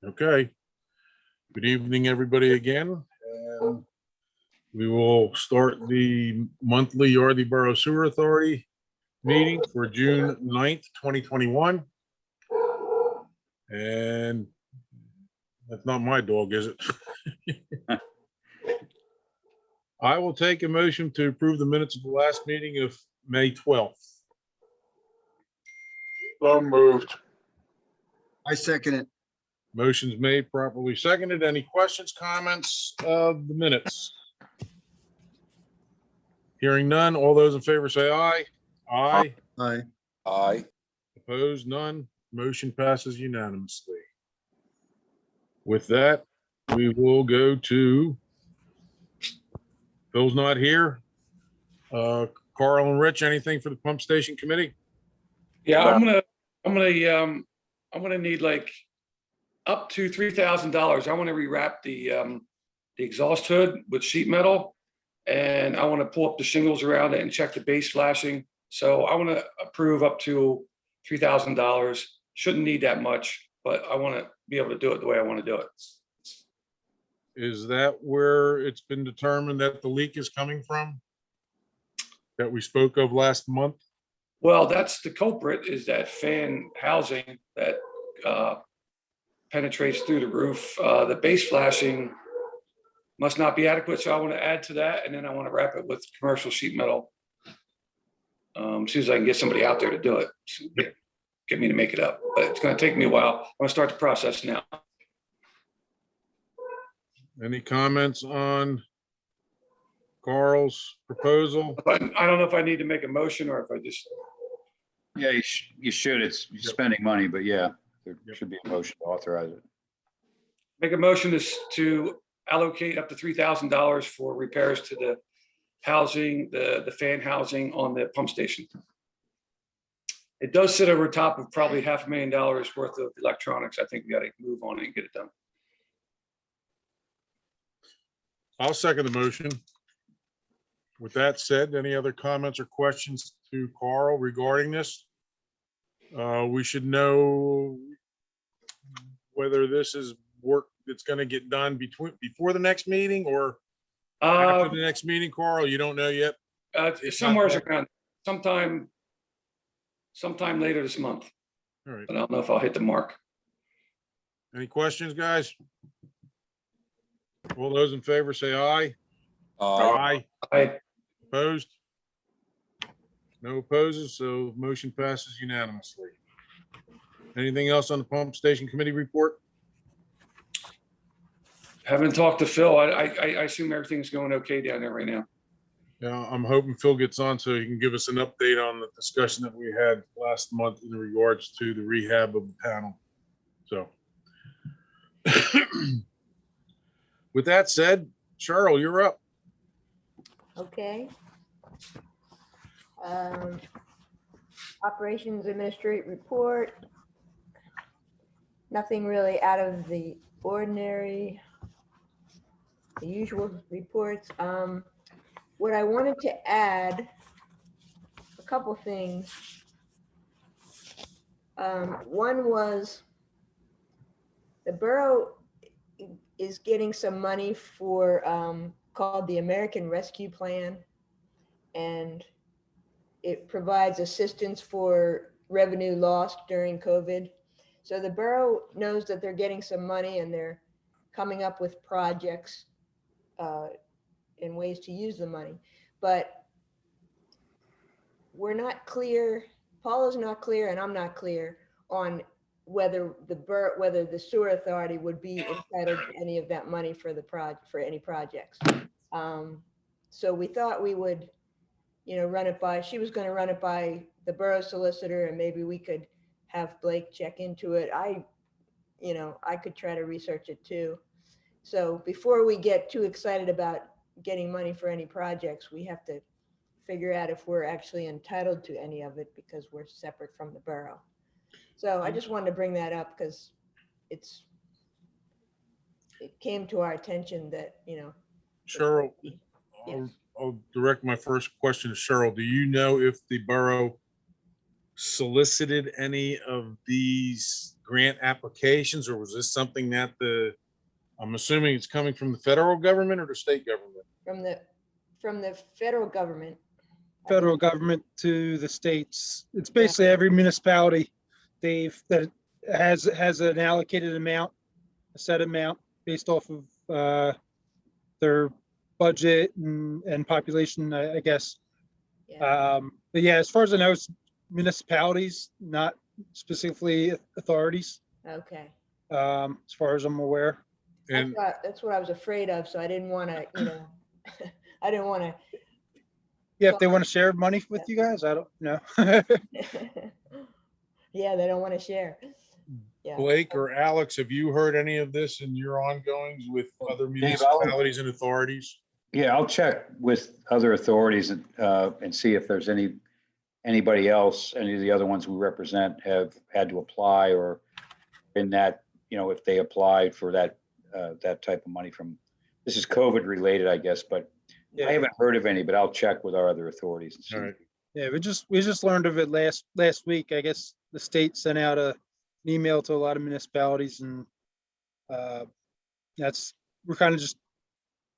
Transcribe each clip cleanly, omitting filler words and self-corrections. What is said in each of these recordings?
Okay. Good evening, everybody, again. And we will start the monthly Yardley Borough Sewer Authority meeting for June 9th, 2021. And that's not my dog, is it? I will take a motion to approve the minutes of the last meeting of May 12th. So moved. I second it. Motion's made, properly seconded. Any questions, comments of the minutes? Hearing none. All those in favor say aye. Aye. Aye. Aye. Opposed, none. Motion passes unanimously. With that, we will go to, Phil's not here. Carl and Rich, anything for the pump station committee? Yeah, I'm gonna need like up to $3,000. I want to rewrap the exhaust hood with sheet metal. And I want to pull up the shingles around it and check the base flashing. So I want to approve up to $3,000. Shouldn't need that much, but I want to be able to do it the way I want to do it. Is that where it's been determined that the leak is coming from? That we spoke of last month? Well, that's the culprit, is that fan housing that penetrates through the roof. The base flashing must not be adequate, so I want to add to that, and then I want to wrap it with commercial sheet metal. As soon as I can get somebody out there to do it, get me to make it up, but it's going to take me a while. I want to start the process now. Any comments on Carl's proposal? But I don't know if I need to make a motion or if I just, Yeah, you should. It's spending money, but yeah, there Yep. should be a motion to authorize it. make a motion to allocate up to $3,000 for repairs to the housing, the fan housing on the pump station. It does sit over top of probably $500,000 worth of electronics. I think we got to move on it and get it done. I'll second the motion. With that said, any other comments or questions to Carl regarding this? We should know whether this is work that's going to get done before the next meeting or after the next meeting, Carl. You don't know yet? Somewhere around sometime later this month, All right. but I don't know if I'll hit the mark. Any questions, guys? All those in favor say aye. Aye. I Opposed? No opposes, so motion passes unanimously. Anything else on the pump station committee report? haven't talked to Phil. I assume everything's going okay down there right now. Yeah, I'm hoping Phil gets on so he can give us an update on the discussion that we had last month in regards to the rehab of the panel. So. With that said, Cheryl, you're up. Okay. Operations Administrative Report. Nothing really out of the ordinary, the usual reports. What I wanted to add, a couple things. One was the borough is getting some money for called the American Rescue Plan, and it provides assistance for revenue lost during COVID. So the borough knows that they're getting some money and they're coming up with projects and ways to use the money. But we're not clear, Paul is not clear and I'm not clear on whether the sewer authority would be entitled to any of that money for any projects. So we thought we would, run it by, she was going to run it by the borough solicitor, and maybe we could have Blake check into it. I could try to research it too. So before we get too excited about getting money for any projects, we have to figure out if we're actually entitled to any of it because we're separate from the borough. So I just wanted to bring that up because it came to our attention that, Cheryl, Yes. I'll direct my first question to Cheryl. Do you know if the borough solicited any of these grant applications, or was this something that I'm assuming it's coming from the federal government or the state government? From the federal government. Federal government to the states. It's Yeah. basically every municipality, that has an allocated amount, a set amount based off of their budget and population, I guess. Yeah. But yeah, as far as I know, it's municipalities, not specifically authorities, Okay. as far as I'm aware. And That's what I was afraid of. So I didn't want to, I didn't want to. Yeah, if they want to share money with you guys, I don't know. Yeah, they don't want to share. Yeah. Blake or Alex, have you heard any of this in your ongoings with other I'll- municipalities and authorities? Yeah, I'll check with other authorities and see if there's anybody else, any of the other ones we represent have had to apply or in that, if they applied for that type of money from, this is COVID related, I guess, but I Yeah, haven't heard of any, but I'll check with our other authorities and see. All right. yeah, we just learned of it last week. I guess the state sent out an email to a lot of municipalities, and we're kind of just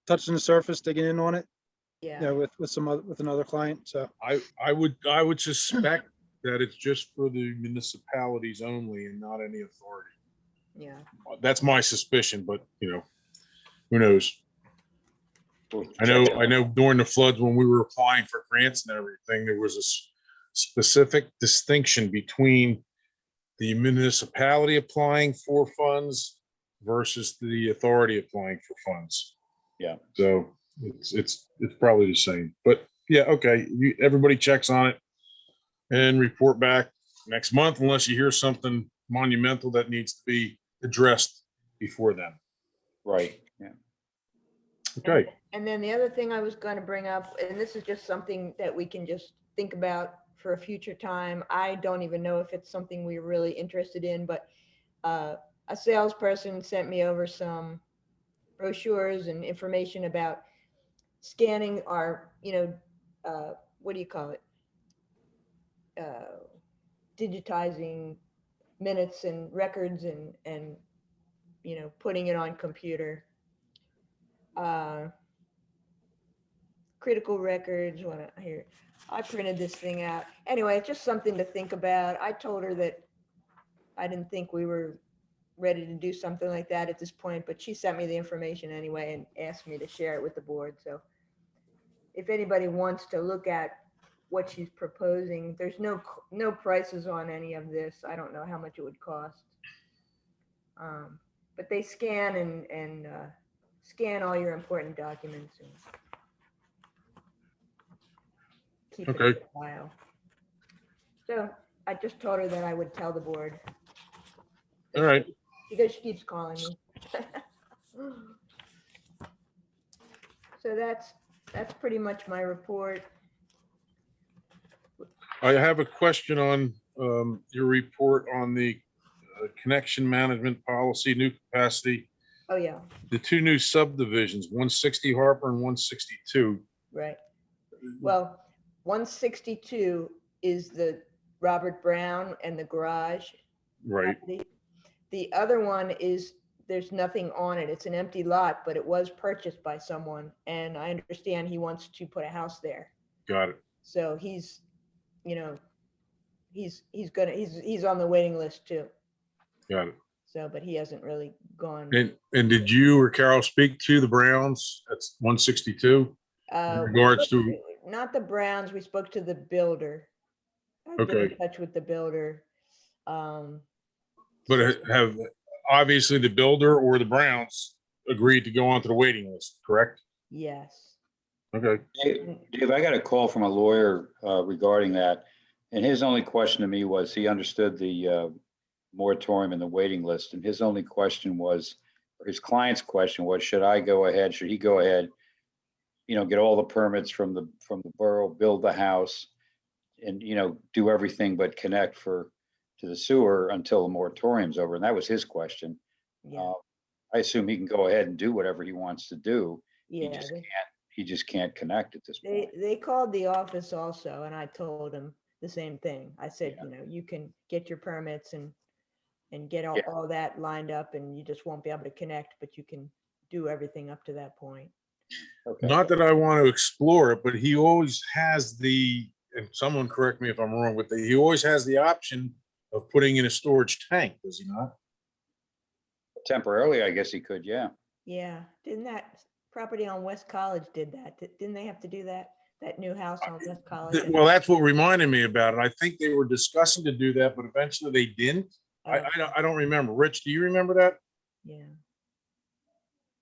touching the surface, digging in on it, Yeah. with another client. So I would suspect that it's just for the municipalities only and not any authority. Yeah. That's my suspicion, but who knows? We'll I know check it. during the floods, when we were applying for grants and everything, there was a specific distinction between the municipality applying for funds versus the authority applying for funds. Yeah. So it's probably the same, but yeah, okay. Everybody checks on it and report back next month unless you hear something monumental that needs to be addressed before then. Right, yeah. Okay. And then the other thing I was going to bring up, and this is just something that we can just think about for a future time. I don't even know if it's something we're really interested in, but a salesperson sent me over some brochures and information about scanning our, what do you call it? Digitizing minutes and records and putting it on computer. Critical records, here, I printed this thing out. Anyway, it's just something to think about. I told her that I didn't think we were ready to do something like that at this point, but she sent me the information anyway and asked me to share it with the board. So if anybody wants to look at what she's proposing, there's no prices on any of this. I don't know how much it would cost. But they scan and scan all your important documents and keep it in Okay. a file. So I just told her that I would tell the board. All right. Because she keeps calling me. So that's pretty much my report. I have a question on your report on the connection management policy, new capacity, Oh, yeah, the two new subdivisions, 160 Harper and 162. right. Well, 162 is the Robert Brown and the garage. Right. property. The other one is, there's nothing on it. It's an empty lot, but it was purchased by someone. And I understand he wants to put a house there. Got it. So he's on the waiting list too. Got it. So, but he hasn't really gone. And did you or Carol speak to the Browns? That's 162. We regards spoke to- Not the Browns, we spoke to the builder. I've been in Okay. touch with the builder. But have obviously the builder or the Browns agreed to go onto the waiting list, correct? Yes. Okay. Dave, I got a call from a lawyer regarding that, and his only question to me was, he understood the moratorium and the waiting list, and his only question was, or his client's question was, should he go ahead, get all the permits from the borough, build the house, and, do everything but connect to the sewer until the moratorium's over, and that was his question. Yeah. I assume he can go ahead and do whatever he wants to do. Yeah. He just can't connect at this point. They called the office also, and I told them the same thing. I said, you can get your permits and and get all, Yeah. all that lined up, and you just won't be able to connect, but you can do everything up to that point. Okay. Not that I want to explore it, but he always has the, and someone correct me if I'm wrong, but he always has the option of putting in a storage tank, does he not? Temporarily, I guess he could, yeah. Yeah, didn't that property on West College did that? Didn't they have to do that? That new house on West College? Well, that's what reminded me about it. I think they were discussing to do that, but eventually they didn't. Oh, I don't remember. Rich, do you remember that? yeah.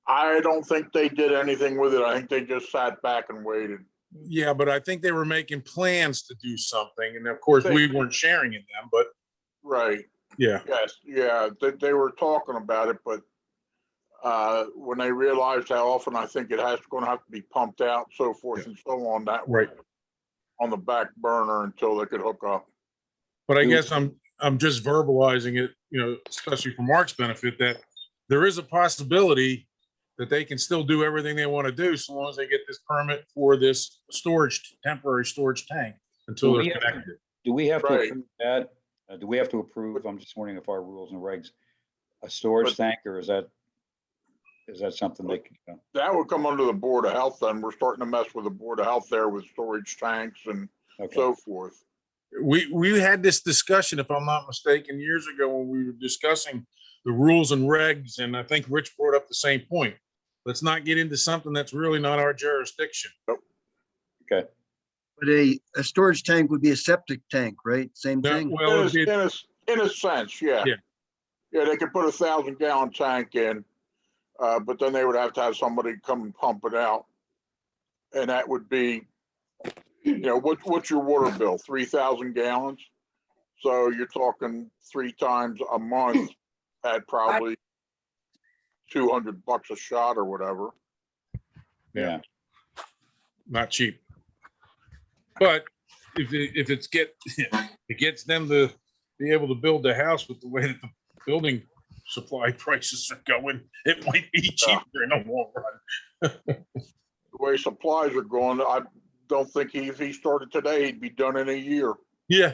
I don't think they did anything with it. I think they just sat back and waited. Yeah, but I think they were making plans to do something, and of course, we weren't sharing in them, but Right. yeah. Yes, yeah, they were talking about it, but when they realized how often I think it has going to have to be pumped out, so forth and so on, that was Right. on the back burner until they could hook up. But I guess I'm just verbalizing it, especially for Mark's benefit, that there is a possibility that they can still do everything they want to do so long as they get this permit for this temporary storage tank until Do they're we have to- connected. Do we have to Right. approve that? Do we have to approve, I'm just wondering if our rules and regs, a storage tank, or is that something they can, That would come under the Board of Health then. We're starting to mess with the Board of Health there with storage tanks and okay, so forth. We had this discussion, if I'm not mistaken, years ago when we were discussing the rules and regs, and I think Rich brought up the same point. Let's not get into something that's really not our jurisdiction. okay. But a storage tank would be a septic tank, right? Same No, thing. well, In a sense, yeah. Yeah. Yeah, they could put 1,000-gallon tank in, but then they would have to have somebody come and pump it out. And that would be, what's your water bill? 3,000 gallons? So you're talking 3 times a month at probably $200 a shot or whatever. Yeah, not cheap. But if it gets them to be able to build the house with the way that the building supply prices are going, it might be cheaper in the long run. The way supplies are going, I don't think if he started today, he'd be done in a year. Yeah.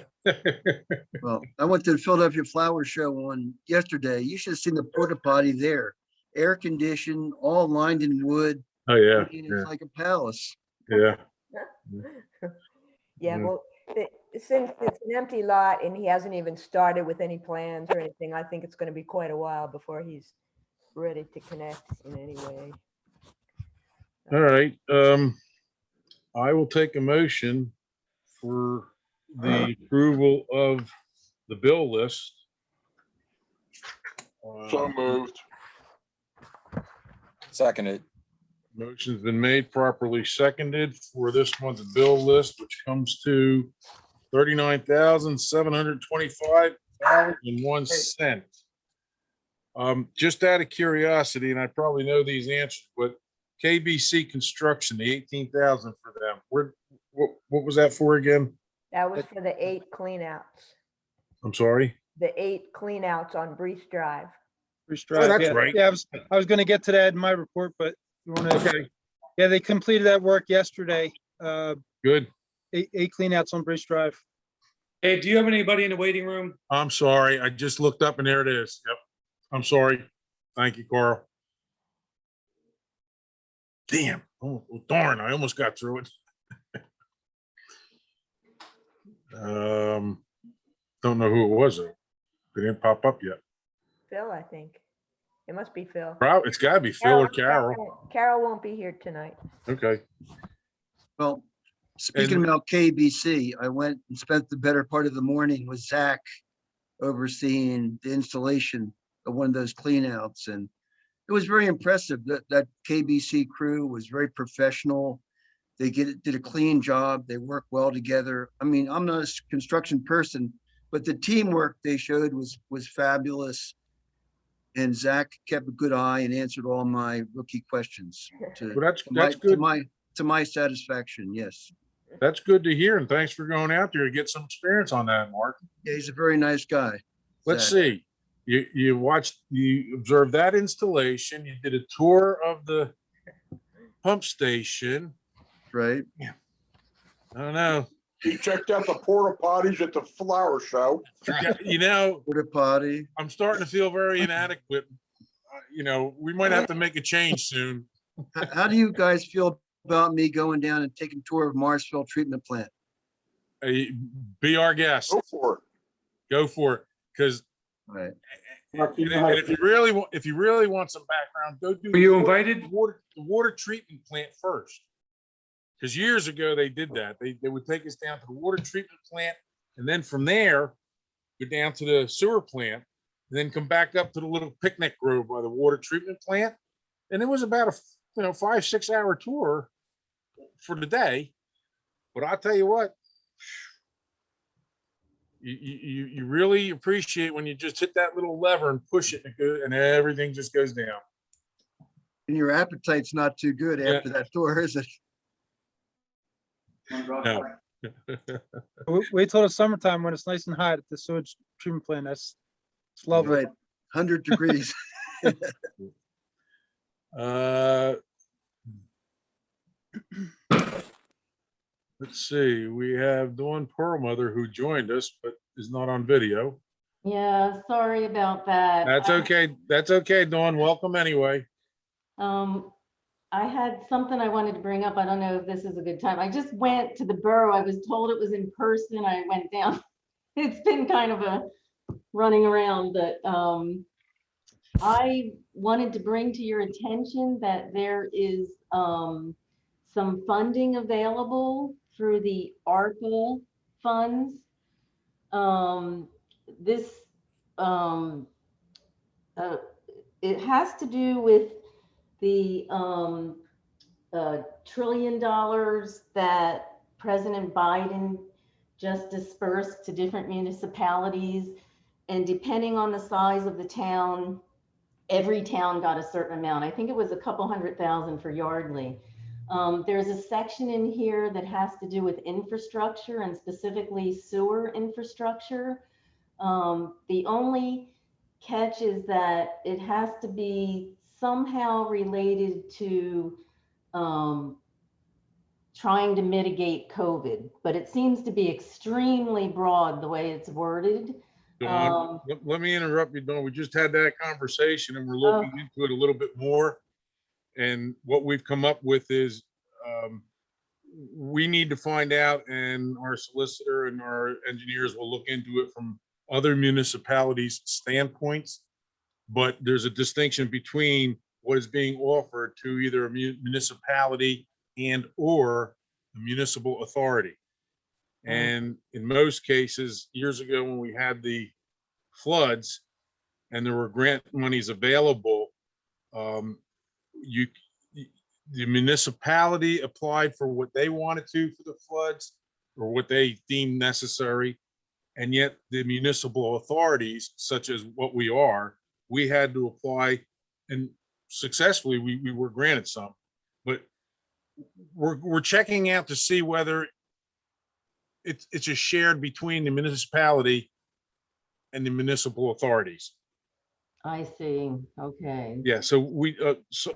Well, I went to the Philadelphia Flower Show on yesterday. You should have seen the porta potty there. Air conditioned, all lined in wood. Oh, yeah. I mean, it's like a palace. Yeah. Yeah, Yeah. well, since it's an empty lot and he hasn't even started with any plans or anything, I think it's gonna be quite a while before he's ready to connect in any way. All right. I will take a motion for the approval of the bill list. So moved. Seconded. Motion's been made, properly seconded for this month's bill list, which comes to $39,725.01. Just out of curiosity, and I probably know these answers, but KBC Construction, the 18,000 for them, what was that for again? That was for the 8 cleanouts, I'm sorry. the 8 cleanouts on Brees Drive. Bruce Drive, that's yeah. right. Yeah, I was gonna get to that in my report, but you wanna, Okay, yeah, they completed that work yesterday. good. Eight cleanouts on Bruce Drive. Hey, do you have anybody in the waiting room? I'm sorry. I just looked up and there it is. Yep. I'm sorry. Thank you, Carl. Damn. Oh, darn, I almost got through it. Don't know who it was though. It didn't pop up yet. Phil, I think. It must be Phil. Probably, it's gotta be Phil or Carol. Carol won't be here tonight. Okay. Well, speaking And- about KBC, I went and spent the better part of the morning with Zach overseeing the installation of one of those cleanouts, and it was very impressive. That KBC crew was very professional. They did a clean job. They work well together. I mean, I'm not a construction person, but the teamwork they showed was fabulous. And Zach kept a good eye and answered all my rookie questions to Well, that's good. to my satisfaction. Yes. That's good to hear. And thanks for going out there to get some experience on that, Mark. Yeah, he's a very nice guy. Let's Zach. see. You observed that installation. You did a tour of the pump station. Right? I don't know. He checked out the porta potties at the flower show. You know, Porta potty. I'm starting to feel very inadequate. You know, we might have to make a change soon. How do you guys feel about me going down and taking a tour of Marsville Treatment Plant? Be our guest. Go for it. Go for it. Because Right. if you really want some background, go do. Were you the invited? The water treatment plant first. Because years ago they did that. They would take us down to the water treatment plant, and then from there, go down to the sewer plant, and then come back up to the little picnic grove by the water treatment plant. And it was about a 5-6 hour tour for the day. But I'll tell you what, you really appreciate when you just hit that little lever and push it and everything just goes down. And your appetite's not too good Yeah. after that tour, is it? No. Wait till the summertime when it's nice and hot at the sewage treatment plant. It's lovely. Right, 100 degrees. Let's see, we have Dawn Perlmother who joined us, but is not on video. Yeah, sorry about that. That's okay. That's okay, Dawn. Welcome anyway. I had something I wanted to bring up. I don't know if this is a good time. I just went to the borough. I was told it was in person. I went down. It's been kind of a running around, but I wanted to bring to your attention that there is some funding available through the ARPA funds. It has to do with the $1 trillion that President Biden just dispersed to different municipalities. And depending on the size of the town, every town got a certain amount. I think it was a couple $100,000 for Yardley. There's a section in here that has to do with infrastructure and specifically sewer infrastructure. The only catch is that it has to be somehow related to trying to mitigate COVID, but it seems to be extremely broad the way it's worded. Dawn, let me interrupt you, Dawn. We just had that conversation and we're looking into it a little bit more. And what we've come up with is we need to find out, and our solicitor and our engineers will look into it from other municipalities' standpoints. But there's a distinction between what is being offered to either a municipality and or a municipal authority. And in most cases, years ago, when we had the floods and there were grant monies available, the municipality applied for what they wanted to for the floods or what they deemed necessary. And yet the municipal authorities, such as what we are, we had to apply, and successfully we were granted some. But we're checking out to see whether it's just shared between the municipality and the municipal authorities. I see. Okay. Yeah, so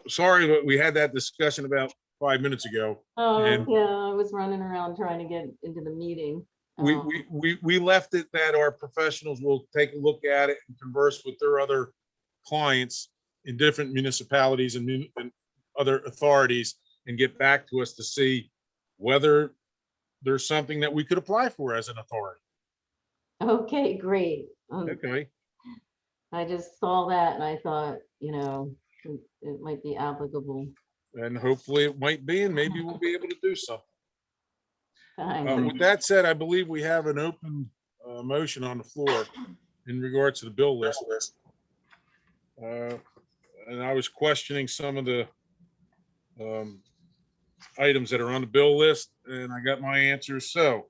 sorry, but we had that discussion about 5 minutes ago. Oh, And- yeah, I was running around trying to get into the meeting. We left it that our professionals will take a look at it and converse with their other clients in different municipalities and other authorities and get back to us to see whether there's something that we could apply for as an authority. Okay, great. Okay, I just saw that and I thought, it might be applicable. and hopefully it might be, and maybe we'll be able to do something. Fine. With that said, I believe we have an open motion on the floor in regards to the bill list. And I was questioning some of the items that are on the bill list, and I got my answers. So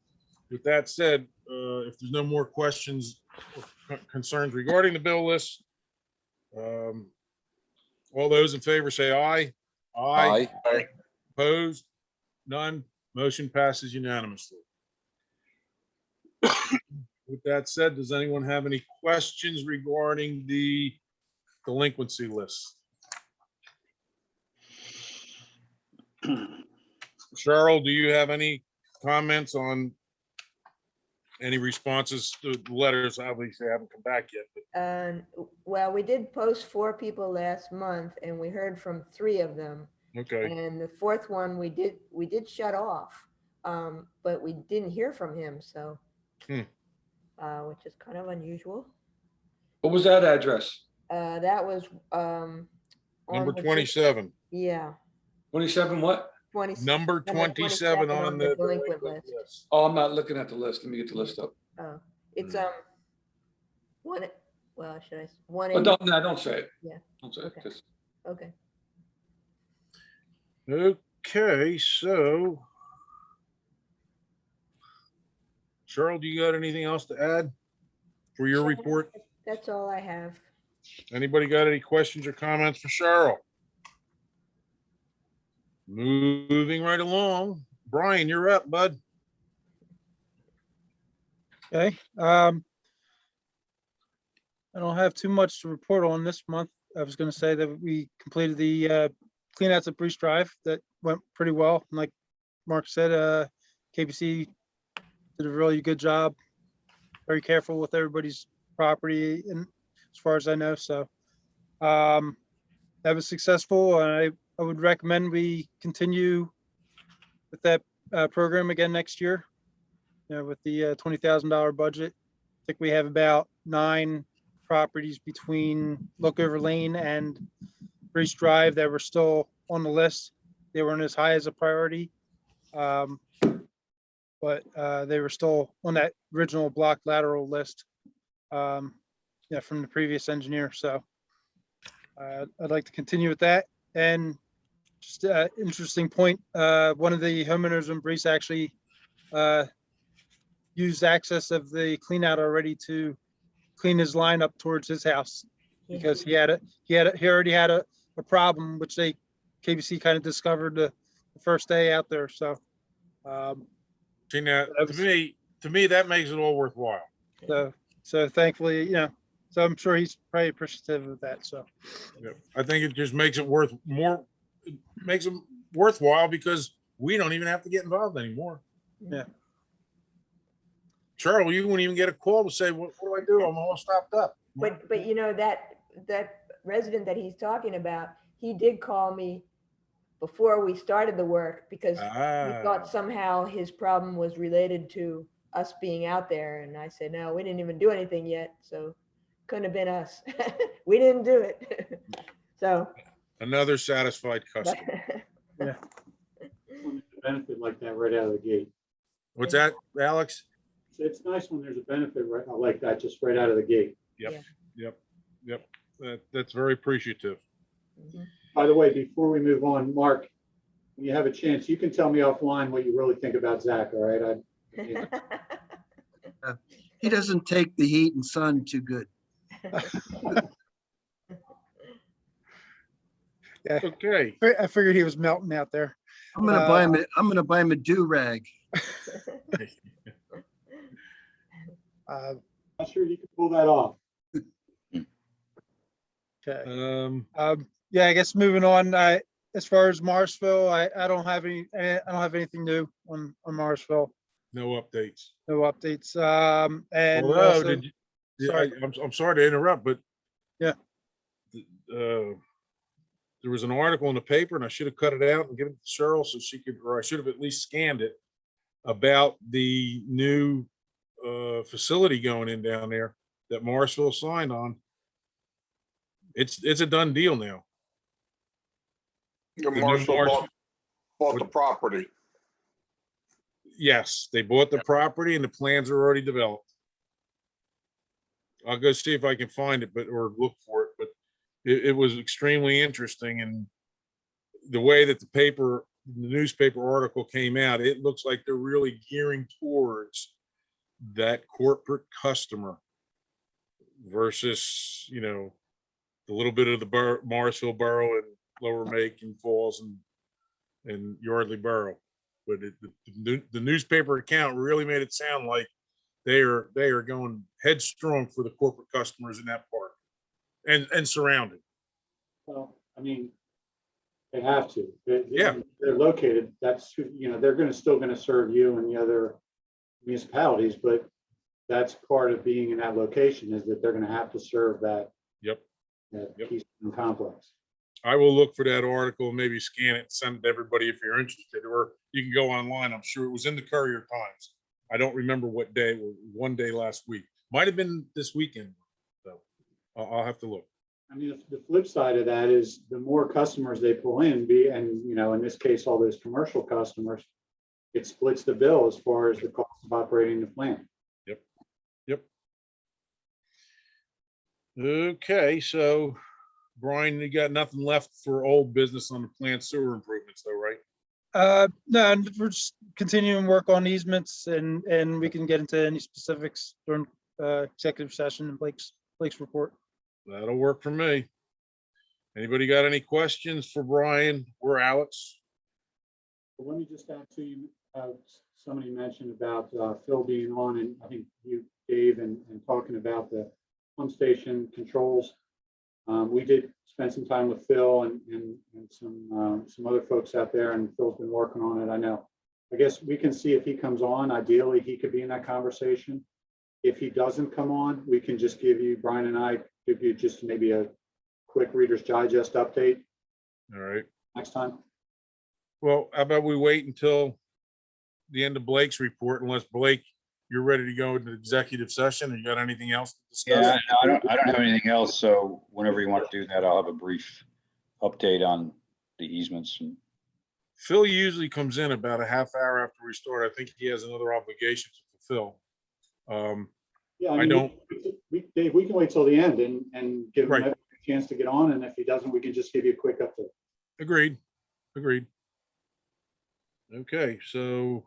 with that said, if there's no more questions or concerns regarding the bill list, all those in favor say aye. Aye. Opposed? None. Motion passes unanimously. With that said, does anyone have any questions regarding the delinquency list? Cheryl, do you have any comments on Any responses to the letters? Obviously, haven't come back yet, but Well, we did post 4 people last month and we heard from 3 of them. okay. And the 4th one, we did shut off, but we didn't hear from him, so. Hmm. Which is kind of unusual. What was that address? That was, Number on the- 27. Yeah, 27 what? 20. Number 27 on the delinquent list. list. Oh, I'm not looking at the list. Let me get the list up. Oh, it's, Hmm. one, well, should I, 1, Oh, don't, no, don't say it. Yeah. Don't say it. Okay. 'cause- okay. Okay, so. Cheryl, do you got anything else to add for your report? That's all I have. Anybody got any questions or comments for Cheryl? Moving right along. Brian, you're up, bud. Okay. I don't have too much to report on this month. I was gonna say that we completed the cleanouts at Breeze Drive. That went pretty well. And like Mark said, KBC did a really good job. Very careful with everybody's property, and as far as I know, so that was successful. And I would recommend we continue with that program again next year. You know, with the $20,000 budget. I think we have about 9 properties between Lookover Lane and Breeze Drive that were still on the list. They weren't as high as a priority. But they were still on that original block lateral list. Yeah, from the previous engineer. So I'd like to continue with that. And just interesting point, one of the homeowners in Breeze actually used access of the clean out already to clean his line up towards his house, because he already had a problem, which KBC kind of discovered the first day out there. So See, now, That was- to me, that makes it all worthwhile. so thankfully, you know, so I'm sure he's probably appreciative of that. So Yep. I think it just makes it makes it worthwhile because we don't even have to get involved anymore. Yeah. Cheryl, you wouldn't even get a call to say, what do I do? I'm all stopped up. But you know, that resident that he's talking about, he did call me before we started the work because he Ah, thought somehow his problem was related to us being out there. And I said, no, we didn't even do anything yet. So couldn't have been us. We didn't do it. So. another satisfied customer. Benefit like that right out of the gate. What's that, Alex? So it's nice when there's a benefit right like that, just right out of the gate. Yep. That's very appreciative. Mhm. By the way, before we move on, Mark, when you have a chance, you can tell me offline what you really think about Zach, all right? He doesn't take the heat and sun too good. Okay, I figured he was melting out there. I'm gonna buy him a do-rag. Not sure you can pull that off. Okay. Yeah, I guess moving on, as far as Marsville, I don't have anything new on Marsville. no updates. No updates. And Although, also, sorry. I'm sorry to interrupt, but Yeah. There was an article in the paper and I should have cut it out and given it to Cheryl so she could, or I should have at least scanned it, about the new facility going in down there that Morrisville signed on. It's a done deal now. Your new Marshall Marshall- bought the property. Yes, they bought the property and the plans are already developed. I'll go see if I can find it, or look for it, but it was extremely interesting, and the way that the newspaper article came out, it looks like they're really gearing towards that corporate customer versus, the little bit of the Morrisville Borough and Lower Macon Falls and Yardley Borough. But the newspaper account really made it sound like they are going headstrong for the corporate customers in that park and surrounding. Well, I mean, they have to. Yeah. They're located, that's, they're still gonna serve you and the other municipalities, but that's part of being in that location, is that they're gonna have to serve that. Yep. That Yep. Keystone complex. I will look for that article, maybe scan it, send it to everybody if you're interested, or you can go online. I'm sure it was in the Courier Times. I don't remember what day, one day last week. Might have been this weekend. So I'll have to look. I mean, the flip side of that is the more customers they pull in, and, you know, in this case, all those commercial customers, it splits the bill as far as the cost of operating the plant. Yep. Okay, so Brian, you got nothing left for old business on the plant sewer improvements though, right? No, and we're just continuing work on easements and we can get into any specifics during executive session and Blake's report. That'll work for me. Anybody got any questions for Brian or Alex? But let me just add to you, somebody mentioned about Phil being on, and I think you, Dave, and talking about the pump station controls. We did spend some time with Phil and some other folks out there, and Phil's been working on it, I know. I guess we can see if he comes on. Ideally, he could be in that conversation. If he doesn't come on, we can just give you, Brian and I, give you just maybe a quick Reader's Digest update All right. next time. Well, how about we wait until the end of Blake's report, unless Blake, you're ready to go into executive session, or you got anything else to discuss? Yeah, no, I don't have anything else. So whenever you want to do that, I'll have a brief update on the easements. And Phil usually comes in about a half hour after we start. I think he has another obligation to fulfill. Yeah, I mean, don't- Dave, we can wait till the end and give him Right. a chance to get on, and if he doesn't, we can just give you a quick update. Agreed. Okay, so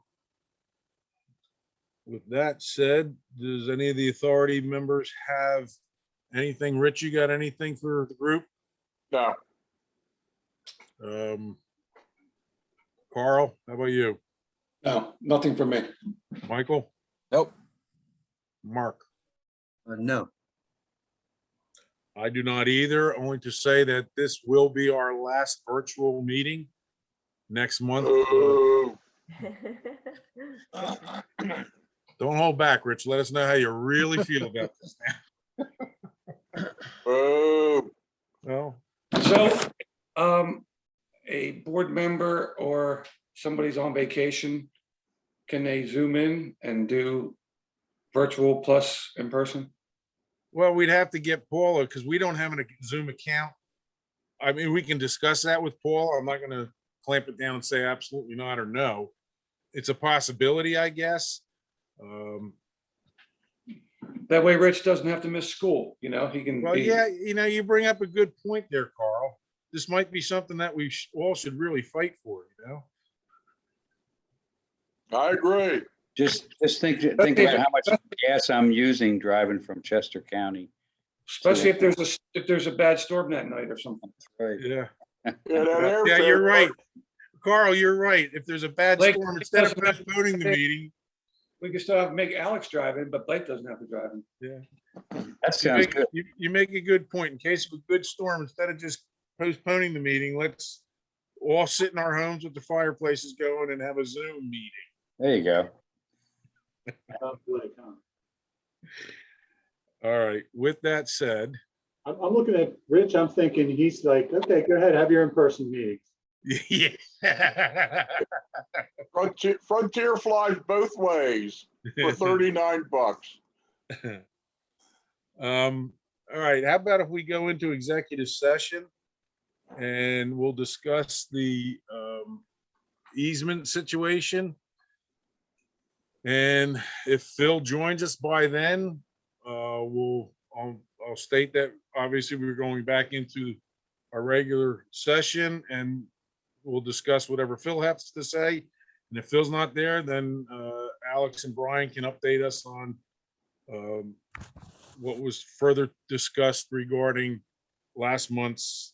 with that said, does any of the authority members have anything? Rich, you got anything for the group? No, Carl, how about you? No, nothing from me. Michael? Nope. Mark? No. I do not either, only to say that this will be our last virtual meeting next month. Boo. Don't hold back, Rich. Let us know how you really feel about this now. Boo. Well, So, a board member or somebody's on vacation, can they zoom in and do virtual plus in person? we'd have to get Paula because we don't have a Zoom account. I mean, we can discuss that with Paul. I'm not gonna clamp it down and say absolutely not or no. It's a possibility, I guess. That way Rich doesn't have to miss school, he can Well, be. yeah, you bring up a good point there, Carl. This might be something that we all should really fight for, I agree. just think about how much gas I'm using driving from Chester County. Especially if there's a bad storm that night or something. Right. Yeah. Yeah, that Yeah, airfare you're right. part- Carl, you're right. If there's a bad Blake, storm, instead of doesn't have to postponing the say- meeting, We can still make Alex drive in, but Blake doesn't have to drive in. That sounds good. you make a good point. In case of a good storm, instead of just postponing the meeting, let's all sit in our homes with the fireplaces going and have a Zoom meeting. There you go. All right. With that said, I'm looking at Rich, I'm thinking, he's like, okay, go ahead, have your in-person meetings. yeah. Frontier flies both ways for $39. All right, how about if we go into executive session and we'll discuss the easement situation. And if Phil joins us by then, I'll state that obviously we're going back into our regular session and we'll discuss whatever Phil has to say. And if Phil's not there, then Alex and Brian can update us on what was further discussed regarding last month's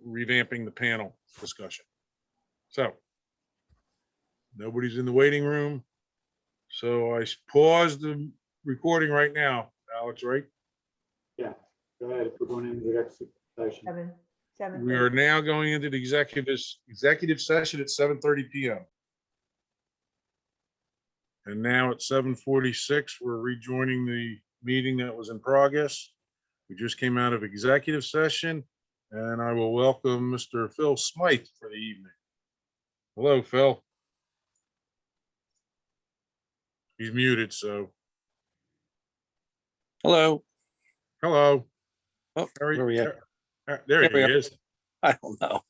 revamping the panel discussion. So nobody's in the waiting room. So I pause the recording right now, Alex, right? Yeah, go ahead, if we're going into the executive session. 7. We are now going into the executive session at 7:30 PM. And now at 7:46, we're rejoining the meeting that was in progress. We just came out of executive session, and I will welcome Mr. Phil Smythe for the evening. Hello, Phil. He's muted, so Hello. hello. Oh, Harry- where we at? There Here we he are. is. I don't know.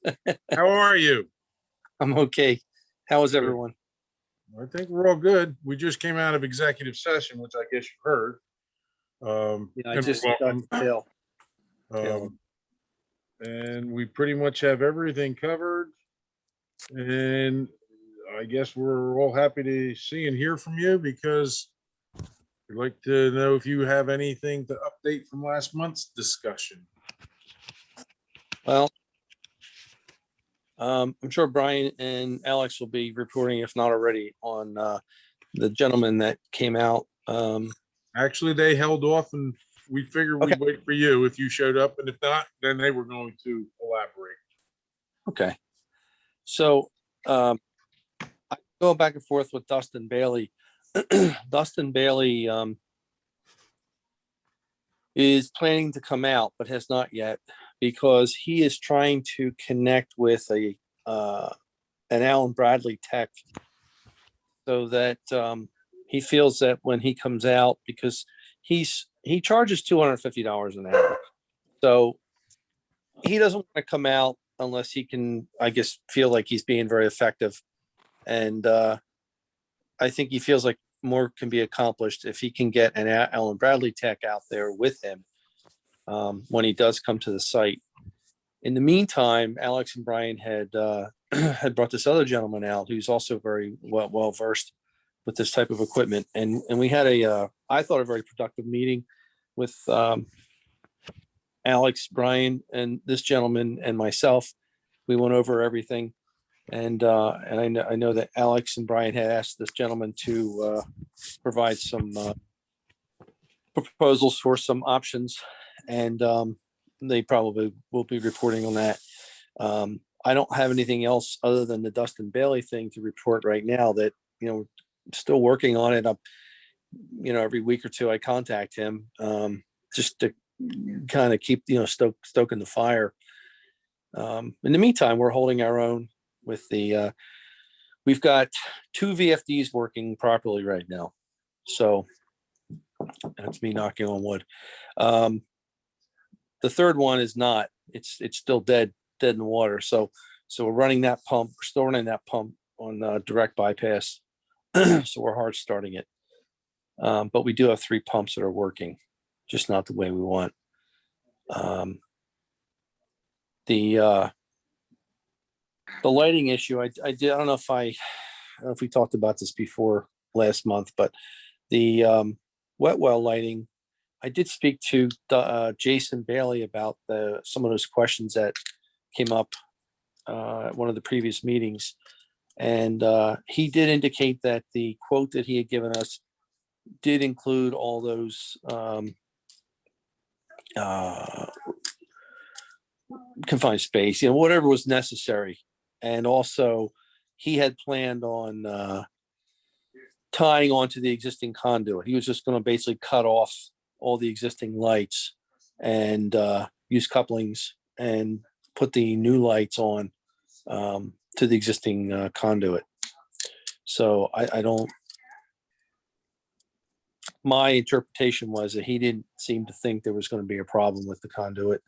How are you? I'm okay. How is Good. everyone? I think we're all good. We just came out of executive session, which I guess you heard. Yeah, I And just we're got welcome. Phil. And we pretty much have everything covered. And I guess we're all happy to see and hear from you because we'd like to know if you have anything to update from last month's discussion. Well, I'm sure Brian and Alex will be reporting, if not already, on the gentleman that came out. Actually, they held off and we figured we'd Okay. wait for you if you showed up. And if not, then they were going to elaborate. Okay. So I go back and forth with Dustin Bailey. Dustin Bailey is planning to come out, but has not yet, because he is trying to connect with an Allen Bradley tech, so that he feels that when he comes out, because he charges $250 an hour, so he doesn't want to come out unless he can, I guess, feel like he's being very effective. And I think he feels like more can be accomplished if he can get an Allen Bradley tech out there with him when he does come to the site. In the meantime, Alex and Brian had had brought this other gentleman out who's also very well versed with this type of equipment, and we had I thought a very productive meeting with Alex, Brian, and this gentleman and myself. We went over everything. And I know that Alex and Brian had asked this gentleman to provide some proposals for some options, and they probably will be reporting on that. I don't have anything else other than the Dustin Bailey thing to report right now. That, still working on it. Every week or two I contact him just to kind of keep stoking the fire. In the meantime, we're holding our own with we've got 2 VFDs working properly right now. So that's me knocking on wood. The third one is not, it's still dead in the water. So we're running that pump, we're still running that pump on direct bypass. So we're hard starting it. But we do have 3 pumps that are working, just not the way we want. The lighting issue, I don't know if we talked about this before last month, but the wet well lighting, I did speak to Jason Bailey about some of those questions that came up at one of the previous meetings. And he did indicate that the quote that he had given us did include all those confined space, whatever was necessary. And also he had planned on tying onto the existing conduit. He was just going to basically cut off all the existing lights and use couplings and put the new lights on to the existing conduit. So my interpretation was that he didn't seem to think there was going to be a problem with the conduit,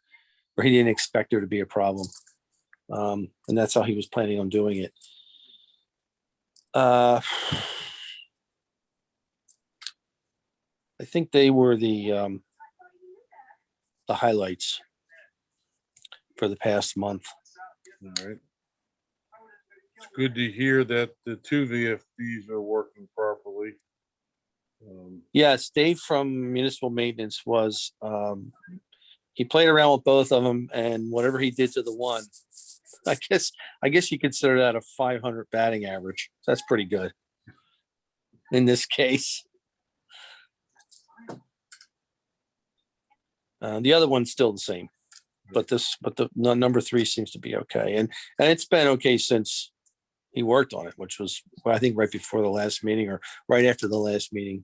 or he didn't expect there to be a problem. And that's how he was planning on doing it. I think they were the highlights for the past month. All right. It's good to hear that the 2 VFDs are working properly. Yes, Dave from Municipal Maintenance was, he played around with both of them, and whatever he did to the one, I guess you consider that a 500 batting average. That's pretty good in this case. The other one's still the same, but the number 3 seems to be okay, and it's been okay since he worked on it, which was, well, I think right before the last meeting or right after the last meeting.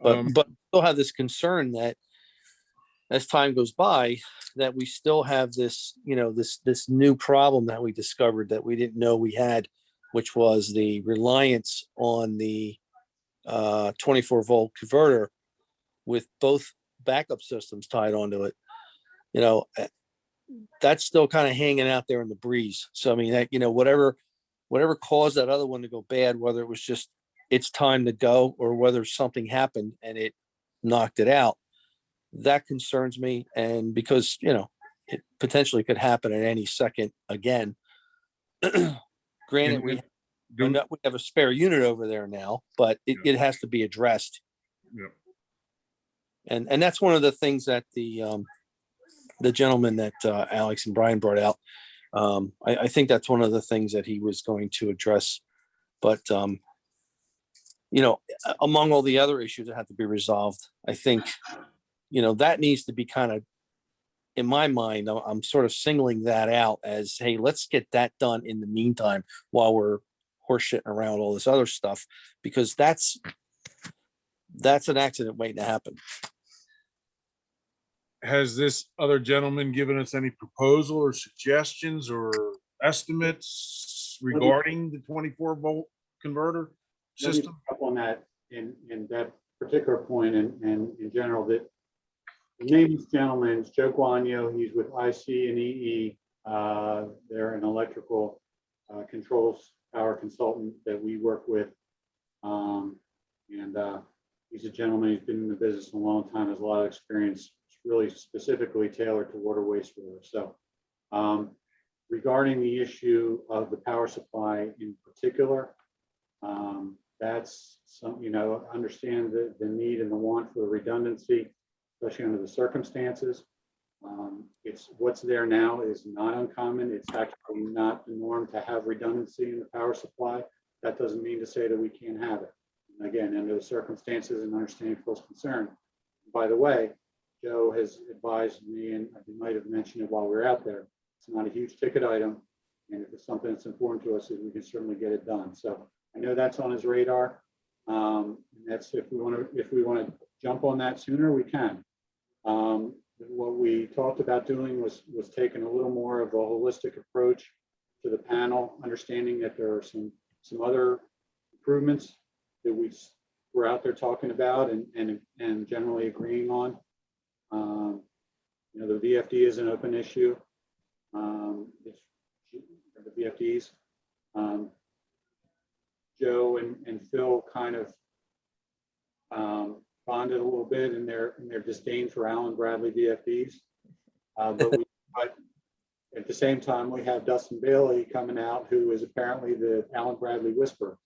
But still have this concern that as time goes by, that we still have this, this new problem that we discovered that we didn't know we had, which was the reliance on the 24-volt converter with both backup systems tied onto it. That's still kind of hanging out there in the breeze. So I mean, that, whatever caused that other one to go bad, whether it was just it's time to go or whether something happened and it knocked it out, that concerns me. And because it potentially could happen at any second again. Granted, we have a spare unit over there now, but it has to be addressed. Yeah. And that's one of the things that the gentleman that Alex and Brian brought out. I think that's one of the things that he was going to address. But among all the other issues that have to be resolved, I think that needs to be kind of, in my mind, I'm sort of singling that out as, hey, let's get that done in the meantime while we're horseshitting around all this other stuff, because that's an accident waiting to happen. Has this other gentleman given us any proposal or suggestions or estimates regarding the 24-volt converter Let me system? pick up on that in that particular point and in general, that the name of this gentleman is Joe Guanyo. He's with IC and EE. They're an electrical controls power consultant that we work with. He's a gentleman who's been in the business a long time, has a lot of experience, really specifically tailored to water wastewater. So regarding the issue of the power supply in particular, that's some, understand the need and the want for redundancy, especially under the circumstances. It's what's there now is not uncommon. It's actually not the norm to have redundancy in the power supply. That doesn't mean to say that we can't have it. And again, under the circumstances and understanding Phil's concern. By the way, Joe has advised me, and I might have mentioned it while we were out there, it's not a huge ticket item. And if it's something that's important to us, we can certainly get it done. So I know that's on his radar. And that's if we want to jump on that sooner, we can. What we talked about doing was taking a little more of a holistic approach to the panel, understanding that there are some other improvements that we're out there talking about and generally agreeing on. The VFD is an open issue. The VFDs. Joe and Phil kind of bonded a little bit in their disdain for Allen Bradley VFDs. But at the same time, we have Dustin Bailey coming out, who is apparently the Allen Bradley whisperer.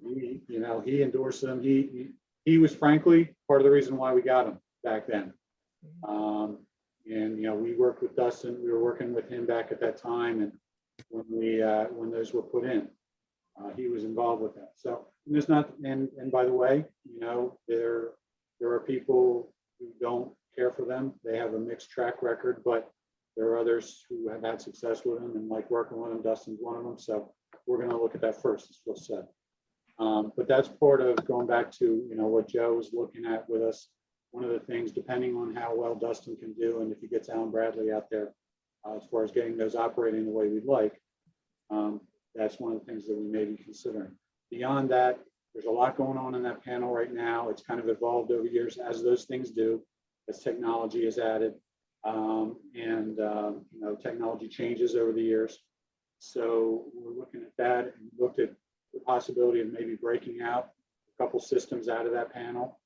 He endorsed them. He was frankly part of the reason why we got him back then. We worked with Dustin. We were working with him back at that time, and when those were put in, he was involved with that. So there's not. And by the way, there are people who don't care for them. They have a mixed track record, but there are others who have had success with them and like working with them. Dustin's one of them. So we're going to look at that first, as Phil said. But that's part of going back to what Joe was looking at with us. One of the things, depending on how well Dustin can do, and if he gets Allen Bradley out there, as far as getting those operating the way we'd like, that's one of the things that we may be considering. Beyond that, there's a lot going on in that panel right now. It's kind of evolved over years, as those things do, as technology is added, technology changes over the years. So we're looking at that and looked at the possibility of maybe breaking out a couple systems out of that panel,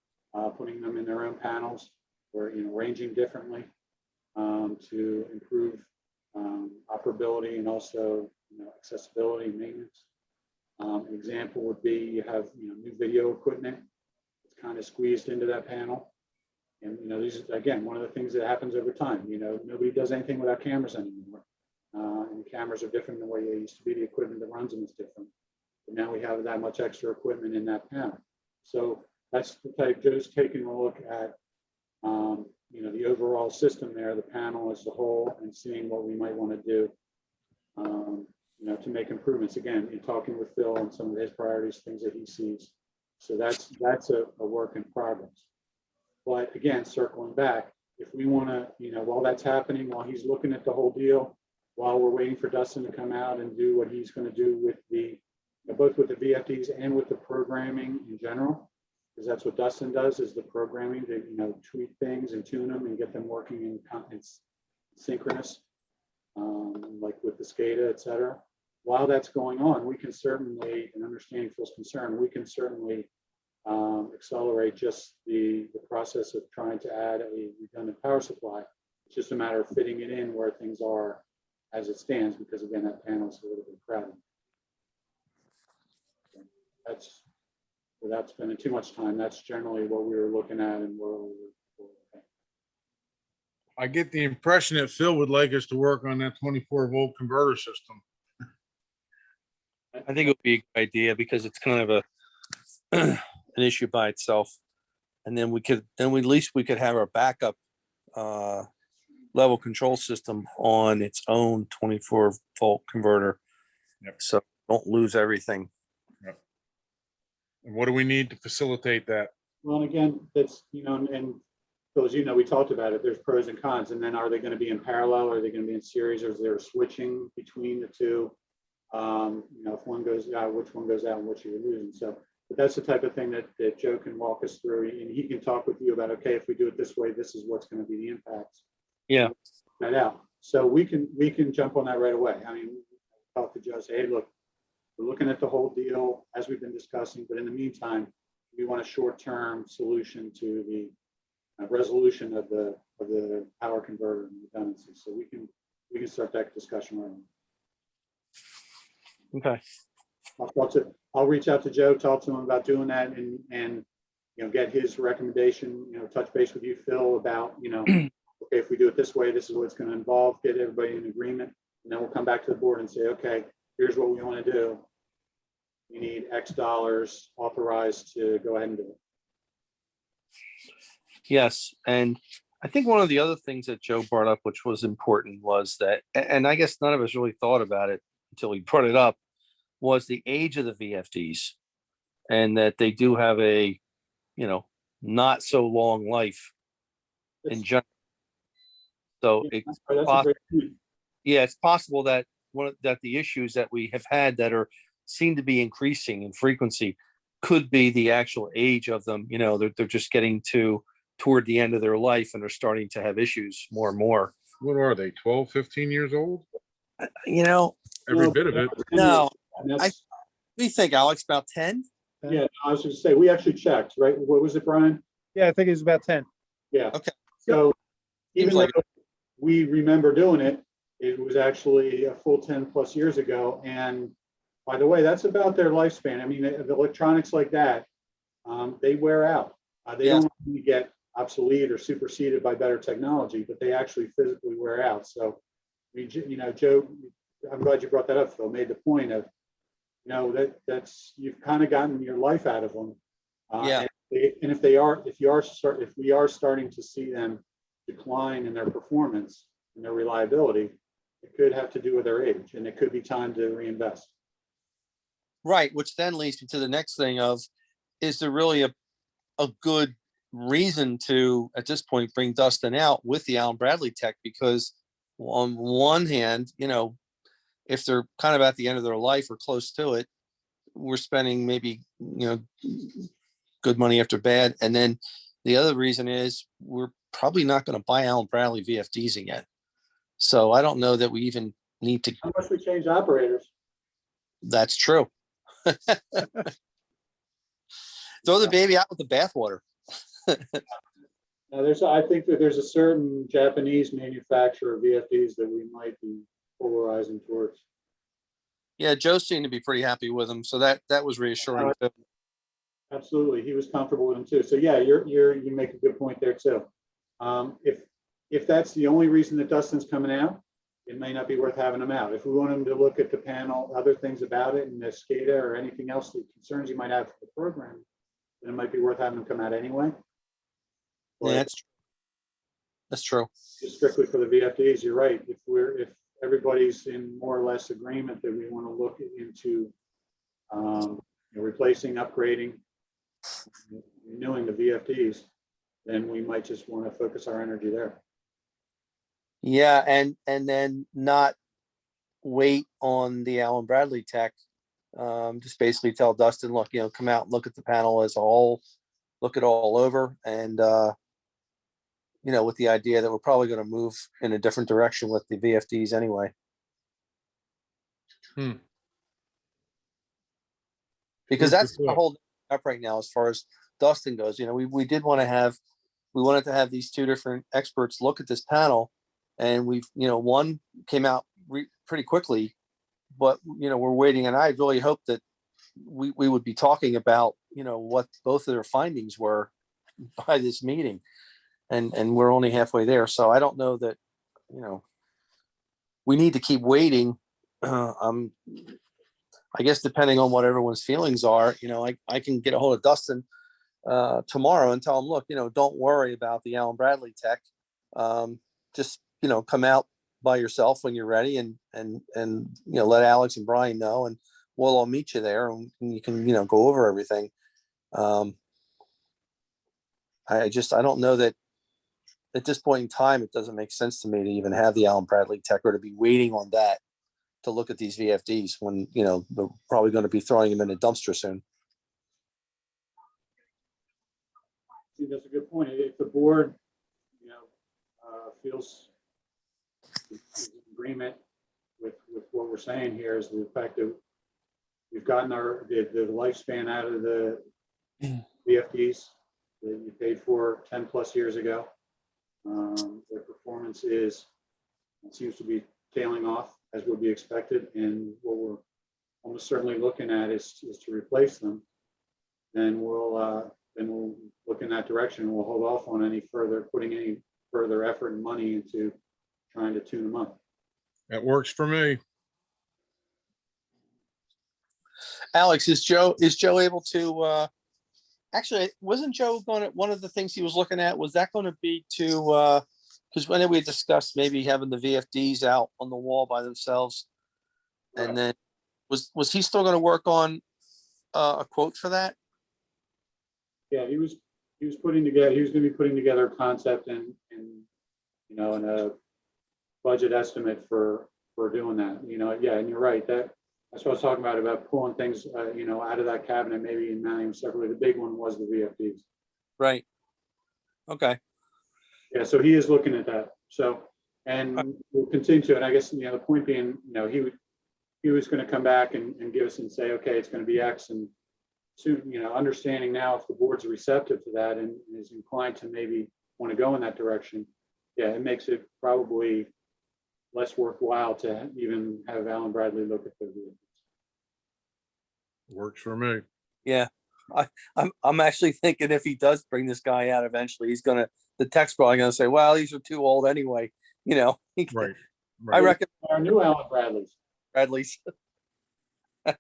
putting them in their own panels, or ranging differently to improve operability and also accessibility and maintenance. An example would be you have new video equipment. It's kind of squeezed into that panel, and these is again one of the things that happens over time. Nobody does anything without cameras anymore, and the cameras are different than the way they used to be. The equipment that runs them is different. But now we have that much extra equipment in that panel. So that's the type. Just taking a look at the overall system there, the panel as a whole, and seeing what we might want to do you know, to make improvements, again, in talking with Phil and some of his priorities, things that he sees. So that's a work in progress. But again, circling back, if we want to, you know, while that's happening, while he's looking at the whole deal, while we're waiting for Dustin to come out and do what he's going to do with the, both with the VFDs and with the programming in general, because that's what Dustin does, is the programming, to, you know, tweak things and tune them and get them working in synchronous, like with the SCADA, et cetera. While that's going on, we can certainly, and understanding Phil's concern, we can certainly accelerate just the process of trying to add a redundant power supply. It's just a matter of fitting it in where things are as it stands, because again, that panel is a little bit crowded. That's, without spending too much time, that's generally what we were looking at and where we were. I get the impression that Phil would like us to work on that 24-volt converter system. I think it would be a good idea because it's kind of a an issue by itself. And then at least we could have our backup level control system on its own 24-volt converter. Yep. So don't lose everything. Yep. And what do we need to facilitate that? Well, and again, that's, you know, and Phil, as you know, we talked about it, there's pros and cons, and then are they going to be in parallel? Are they going to be in series, or is there switching between the two? You know, if one goes out, which one goes out and which you're losing. So, but that's the type of thing that Joe can walk us through, and he can talk with you about, okay, if we do it this way, this is what's going to be the impacts. Yeah. Right out. So we can jump on that right away. I mean, talk to Joe, say, hey, look, we're looking at the whole deal as we've been discussing, but in the meantime, we want a short-term solution to the resolution of the power converter and redundancy. So we can start that discussion right now. Okay. I'll reach out to Joe, talk to him about doing that, and you know, get his recommendation. You know, touch base with you, Phil, about, you know, okay, if we do it this way, this is what it's going to involve. Get everybody in agreement, and then we'll come back to the board and say, okay, here's what we want to do. We need X dollars authorized to go ahead and do it. Yes, and I think one of the other things that Joe brought up, which was important, was that, and I guess none of us really thought about it until he brought it up, was the age of the VFDs, and that they do have a, you know, not so long life in general. So it's That's a possible, great point. yeah, it's possible that that the issues that we have had that seem to be increasing in frequency could be the actual age of them. You know, they're just getting toward the end of their life and are starting to have issues more and more. What are they, 12, 15 years old? You know, Every bit of it. no, And that's- what do you think, Alex? About 10? yeah, I was going to say, we actually checked, right? What was it, Brian? Yeah, I think it was about 10. Yeah. Okay. So even Seems like- though we remember doing it, it was actually a full 10 plus years ago. And by the way, that's about their lifespan. I mean, the electronics like that, they wear out. They Yes. don't really get obsolete or superseded by better technology, but they actually physically wear out. So, you know, Joe, I'm glad you brought that up, Phil, made the point of, you know, that's, you've kind of gotten your life out of them. Yeah. And if we are starting to see them decline in their performance and their reliability, it could have to do with their age, and it could be time to reinvest. Right, which then leads me to the next thing of, is there really a good reason to, at this point, bring Dustin out with the Allen Bradley tech? Because on one hand, you know, if they're kind of at the end of their life or close to it, we're spending maybe, you know, good money after bad. And then the other reason is we're probably not going to buy Allen Bradley VFDs again. So I don't know that we even need to. Unless we change operators. That's true. Throw the baby out with the bathwater. Now, I think that there's a certain Japanese manufacturer of VFDs that we might be polarizing towards. Yeah, Joe seemed to be pretty happy with them, so that was reassuring too. Absolutely, he was comfortable with them too. So yeah, you make a good point there too. If that's the only reason that Dustin's coming out, it may not be worth having him out. If we want him to look at the panel, other things about it, and the SCADA or anything else, the concerns you might have for the program, then it might be worth having him come out anyway. Yeah, that's true. Just strictly for the VFDs, you're right. If everybody's in more or less agreement that we want to look into replacing, upgrading, renewing the VFDs, then we might just want to focus our energy there. Yeah, and then not wait on the Allen Bradley tech. Just basically tell Dustin, look, come out and look at the panel as a whole, look it all over, and with the idea that we're probably going to move in a different direction with the VFDs anyway. Because Food for that's the thought. whole up right now as far as Dustin goes. We wanted to have these two different experts look at this panel, and one came out pretty quickly, but we're waiting, and I really hope that we would be talking about what both of their findings were by this meeting, and we're only halfway there. So I don't know that we need to keep waiting. I guess depending on what everyone's feelings are, I can get a hold of Dustin tomorrow and tell him, look, don't worry about the Allen Bradley tech. Just come out by yourself when you're ready, and let Alex and Brian know, and we'll all meet you there, and you can go over everything. I don't know that at this point in time it doesn't make sense to me to even have the Allen Bradley tech, or to be waiting on that to look at these VFDs when they're probably going to be throwing them in a dumpster soon. I think that's a good point. If the board, feels in agreement with what we're saying here, is the fact that we've gotten the lifespan out of the VFDs that you paid for 10 plus years ago. Their performance seems to be tailing off, as would be expected, and what we're almost certainly looking at is to replace them. Then we'll look in that direction. We'll hold off on putting any further effort and money into trying to tune them up. That works for me. Alex, is Joe able to? Actually, wasn't Joe one of the things he was looking at? Was that going to be to? Because when we discussed maybe having the VFDs out on the wall by themselves, Right. and then was he still going to work on a quote for that? Yeah, he was going to be putting together a concept and a budget estimate for doing that. Yeah, and you're right. That's what I was talking about pulling things out of that cabinet, maybe and mounting them separately. The big one was the VFDs. Right. Okay. Yeah, so he is looking at that. So, and we'll continue to, and I guess, the point being, he was going to come back and give us and say, okay, it's going to be X, and soon, understanding now if the board's receptive to that and is inclined to maybe want to go in that direction, yeah, it makes it probably less worthwhile to even have Allen Bradley look at the vehicles. Works for me. Yeah. I'm actually thinking if he does bring this guy out eventually, the tech's probably gonna say, well, these are too old anyway. Right. I reckon Our new Allen Bradleys. Bradley's. All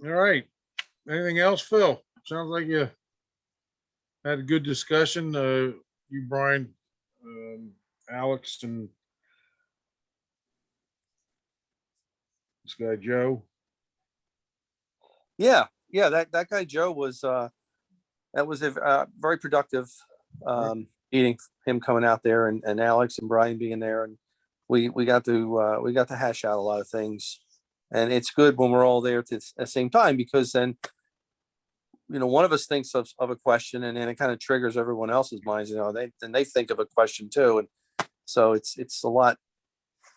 right. Anything else, Phil? Sounds like you had a good discussion. You, Brian, Alex, and this guy, Joe. Yeah. That guy Joe was that was a very productive meeting. Him coming out there, and Alex and Brian being there, and we got to hash out a lot of things. And it's good when we're all there at the same time, because then, one of us thinks of a question, and then it kind of triggers everyone else's minds. They think of a question too, and so it's a lot.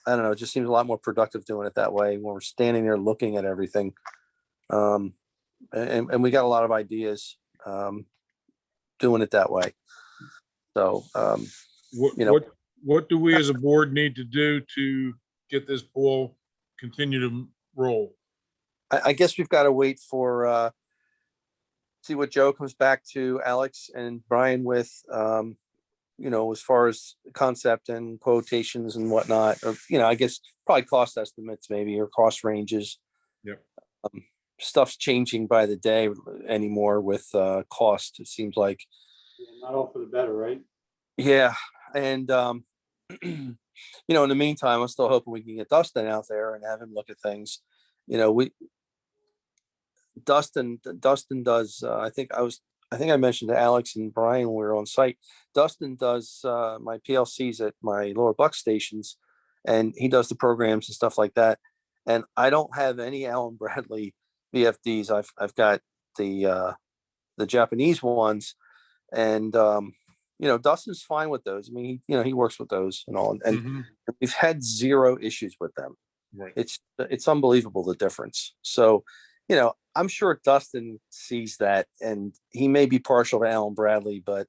I don't know. It just seems a lot more productive doing it that way when we're standing there looking at everything. And we got a lot of ideas doing it that way. So What do we as a board need to do to get this ball continue to roll? I guess we've got to wait for see what Joe comes back to Alex and Brian with, as far as concept and quotations and whatnot, or, I guess probably cost estimates maybe, or cost ranges. Yep. Stuff's changing by the day anymore with cost, it seems like. Not all for the better, right? Yeah. And you know, in the meantime, I'm still hoping we can get Dustin out there and have him look at things. You know, Dustin does, I think I mentioned to Alex and Brian when we were on site. Dustin does my PLCs at my lower Buck stations, and he does the programs and stuff like that. And I don't have any Allen Bradley VFDs. I've got the Japanese ones, and you know, Dustin's fine with those. I mean, he works with those and all, and Mhm. we've had zero issues with them. Right. It's unbelievable the difference. So, you know, I'm sure Dustin sees that, and he may be partial to Allen Bradley, but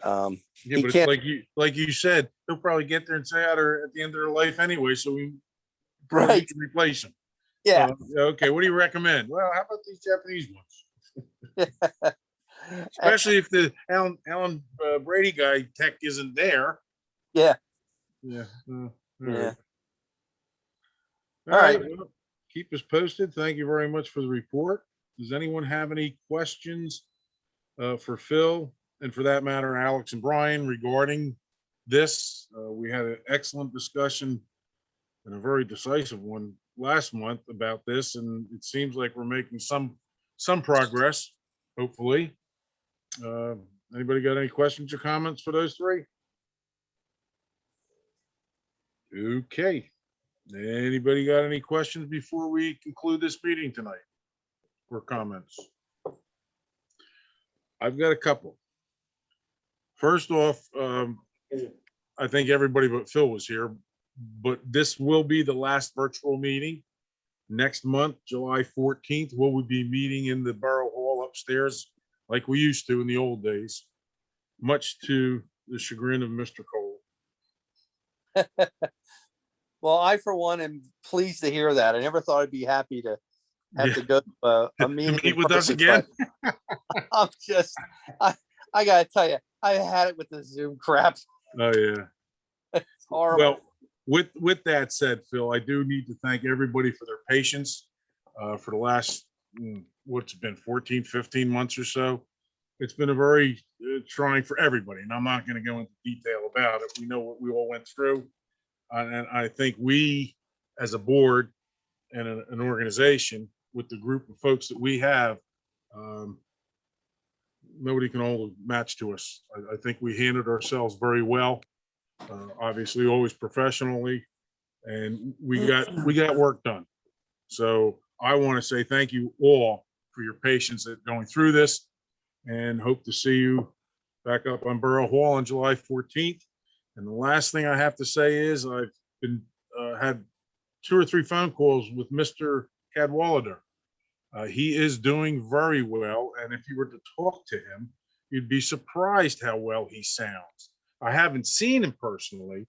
Yeah, he but it's can't. like you said, they'll probably get there and say at the end of their life anyway, so we probably Right. can replace them. Yeah. Okay, what do you recommend? Well, how about these Japanese ones? Especially if the Alan Brady guy tech isn't there. Yeah. Yeah. All Yeah. All right. Well, keep us posted. Thank you very much for the report. Does anyone have any questions for Phil, and for that matter, Alex and Brian, regarding this? We had an excellent discussion and a very decisive one last month about this, and it seems like we're making some progress, hopefully. Anybody got any questions or comments for those three? Okay. Anybody got any questions before we conclude this meeting tonight, or comments? I've got a couple. First off, I think everybody but Phil was here, but this will be the last virtual meeting. Next month, July 14th, we'll be meeting in the Borough Hall upstairs like we used to in the old days, much to the chagrin of Mr. Cole. Well, I, for one, am pleased to hear that. I never thought I'd be happy to have to go to a meeting. Meet in with us person, again? but I'm just, I gotta tell you, I had it with the Zoom crap. Oh, yeah. It's horrible. Well, with that said, Phil, I do need to thank everybody for their patience for the last, what's it been, 14, 15 months or so. It's been a very trying for everybody, and I'm not going to go into detail about it. We know what we all went through. And I think we, as a board and an organization, with the group of folks that we have, nobody can hold a match to us. I think we handled ourselves very well. Obviously, always professionally, and we got work done. So I want to say thank you all for your patience at going through this, and hope to see you back up on Borough Hall on July 14th. And the last thing I have to say is I've been had 2 or 3 phone calls with Mr. Cadwallader. He is doing very well, and if you were to talk to him, you'd be surprised how well he sounds. I haven't seen him personally,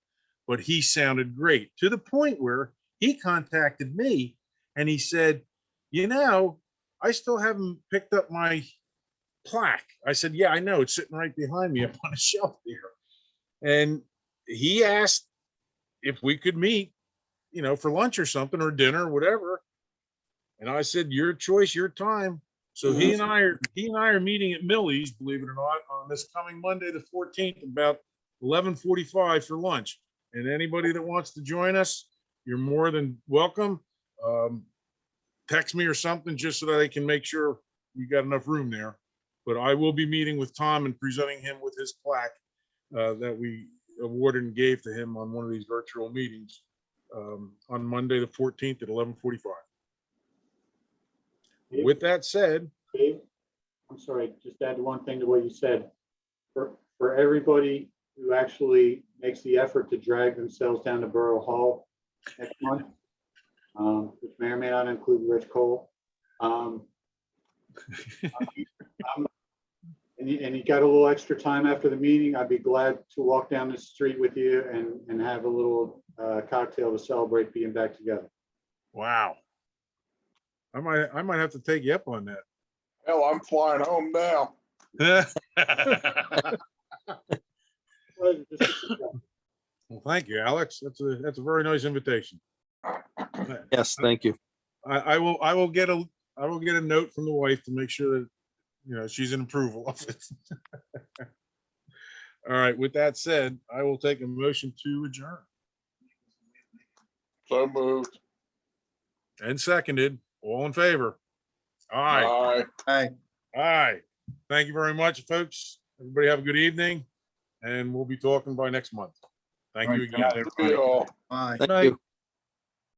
but he sounded great, to the point where he contacted me and he said, you know, I still haven't picked up my plaque. I said, yeah, I know, it's sitting right behind me up on a shelf there. And he asked if we could meet, you know, for lunch or something, or dinner, or whatever. And I said, your choice, your time. So he and I are meeting at Millie's, believe it or not, on this coming Monday, the 14th, about 11:45 for lunch. And anybody that wants to join us, you're more than welcome. Text me or something just so that I can make sure we got enough room there. But I will be meeting with Tom and presenting him with his plaque that we awarded and gave to him on one of these virtual meetings on Monday, the 14th at 11:45. With that said, Dave, I'm sorry, just add one thing to what you said. For everybody who actually makes the effort to drag themselves down to Borough Hall next month, which may or may not include Rich Cole. And you got a little extra time after the meeting, I'd be glad to walk down the street with you and have a little cocktail to celebrate being back together. wow. I might have to take you up on that. Hell, I'm flying home now. Well, thank you, Alex. That's a very nice invitation. Yes, thank you. I will get a note from the wife to make sure that, you know, she's in approval of it. All right, with that said, I will take a motion to adjourn So moved. and seconded. All in favor? Aye, Aye. Aye. aye. Thank you very much, folks. Everybody have a good evening and we'll be talking by next month. Thank you All right, again. See you all. Aye. Thank Night. you.